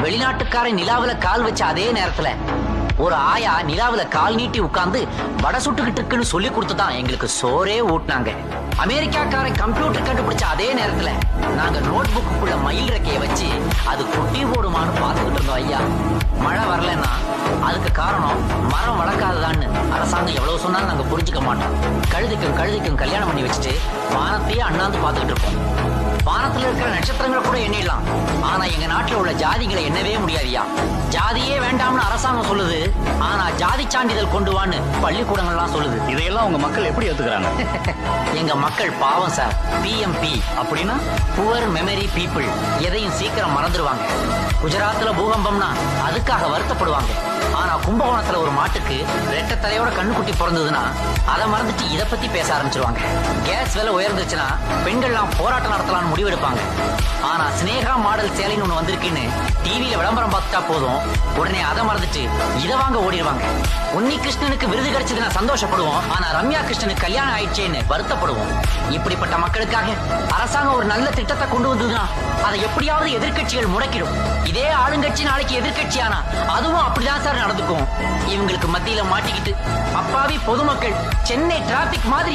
வெளிநாட்டுக்காரன் நிலாவுல கால் வச்ச அதே நேரத்துல ஒரு ஆயா நிலாவுல கால் நீட்டி உட்கார்ந்து வடை சுட்டுக்கிட்டு இருக்குன்னு சொல்லி கொடுத்துதான் எங்களுக்கு சோறே ஊட்டினாங்க. அமெரிக்காக்காரன் கம்ப்யூட்டர் கண்டுபிடிச்ச அதே நேரத்துல நாங்க நோட் புக்குள்ள மயில் ரெக்கைய வச்சு அது குட்டி போடுமான்னு பாத்துக்கிட்டு இருந்தோம் ஐயா. மழை வரலன்னா அதுக்கு காரணம் மரம் வளர்க்காததான்னு அரசாங்கம் எவ்வளவு சொன்னாலும் நாங்க புரிஞ்சுக்க மாட்டோம். கழுதைக்கும் கல்யாணம் பண்ணி வச்சுட்டு வானத்தையே அண்ணாந்து பாத்துக்கிட்டு இருப்போம். வானத்துல இருக்கிற நட்சத்திரங்களை கூட எண்ணிடலாம். ஆனா எங்க நாட்டுல உள்ள ஜாதிகளை எண்ணவே முடியாதியா. ஜாதியே வேண்டாம்னு அரசாங்கம் சொல்லுது, ஆனா ஜாதி சான்றிதழ் கொண்டு வான்னு பள்ளிக்கூடங்கள்லாம் சொல்லுது. இதையெல்லாம் உங்க மக்கள் எப்படி ஏத்துக்கிறாங்க? எங்க மக்கள் பாவம் சார். PMP அப்படின்னா புவர் மெமரி பீப்புள். எதையும் சீக்கிரம் மறந்துடுவாங்க. குஜராத்ல பூகம்பம்னா அதுக்காக வருத்தப்படுவாங்க. ஆனா கும்பகோணத்துல ஒரு மாட்டுக்கு ரெட்டை தலையோட கண்ணுக்குட்டி பிறந்ததுன்னா அதை மறந்துட்டு இதை பத்தி பேச ஆரம்பிச்சிருவாங்க. கேஸ் விலை உயர்ந்துச்சுன்னா பெண்கள்லாம் போராட்டம் நடத்தலாம்னு முடிவெடுப்பாங்க. ஆனா சினேகா மாடல் சேலைன்னு ஒண்ணு வந்திருக்குன்னு டிவியில விளம்பரம் பார்த்துட்டா போதும், உடனே அதை மறந்துட்டு இதை வாங்க ஓடிடுவாங்க. உன்னி கிருஷ்ணனுக்கு விருது கிடைச்சதுன்னா சந்தோஷப்படுவோம், ஆனா ரம்யா கிருஷ்ணனுக்கு கல்யாணம் ஆயிடுச்சேன்னு வருத்தப்படுவோம். இப்படிப்பட்ட மக்களுக்காக அரசாங்கம் ஒரு நல்ல திட்டத்தை கொண்டு வந்ததுன்னா அதை எப்படியாவது எதிர்க்கட்சிகள் முடக்கிடும். இதே ஆளுங்கட்சி நாளைக்கு எதிர்க்கட்சி ஆனா அதுவும் அப்படிதான் சார் நடந்துக்கும். இவங்களுக்கு மத்தியில மாட்டிக்கிட்டு அப்பாவி பொதுமக்கள் சென்னை டிராபிக் மாதிரி